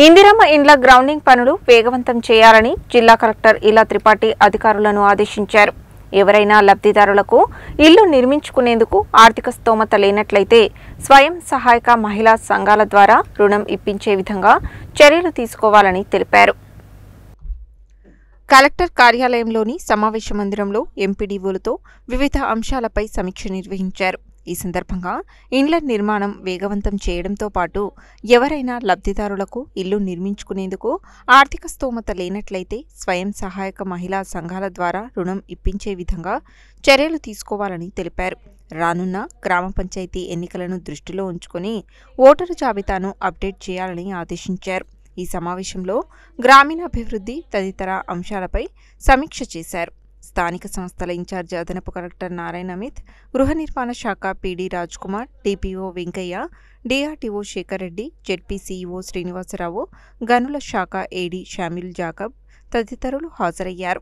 ఇందిరమ్మ ఇండ్ల గ్రౌండింగ్ పనులు వేగవంతం చేయాలని జిల్లా కలెక్టర్ ఇలా త్రిపాఠి అధికారులను ఆదేశించారు. ఎవరైనా లబ్ధిదారులకు ఇల్లు నిర్మించుకునేందుకు ఆర్థిక స్తోమత లేనట్లయితే స్వయం సహాయక మహిళా సంఘాల ద్వారా రుణం ఇప్పించే విధంగా చర్యలు తీసుకోవాలని తెలిపారు. కలెక్టర్ కార్యాలయంలోని సమావేశ మందిరంలో ఎంపీడీఓలతో వివిధ అంశాలపై సమీక్ష నిర్వహించారు. ఈ సందర్భంగా ఇండ్ల నిర్మాణం వేగవంతం చేయడంతో పాటు ఎవరైనా లబ్ధిదారులకు ఇల్లు నిర్మించుకునేందుకు ఆర్థిక స్తోమత లేనట్లయితే స్వయం సహాయక మహిళా సంఘాల ద్వారా రుణం ఇప్పించే విధంగా చర్యలు తీసుకోవాలని తెలిపారు. రానున్న గ్రామ పంచాయతీ ఎన్నికలను దృష్టిలో ఉంచుకొని ఓటరు జాబితాను అప్డేట్ చేయాలని ఆదేశించారు. ఈ సమావేశంలో గ్రామీణాభివృద్ధి తదితర అంశాలపై సమీక్ష చేశారు. స్థానిక సంస్థల ఇన్ఛార్జ్ అదనపు కలెక్టర్ నారాయణ అమిత్, గృహ నిర్మాణ శాఖ PD Raj Kumar, DPO Venkaiah, DRTO Shekhar Reddy, ZP CEO Srinivasarao, గనుల శాఖ ఏడీ షామిల్ జాకబ్ తదితరులు హాజరయ్యారు.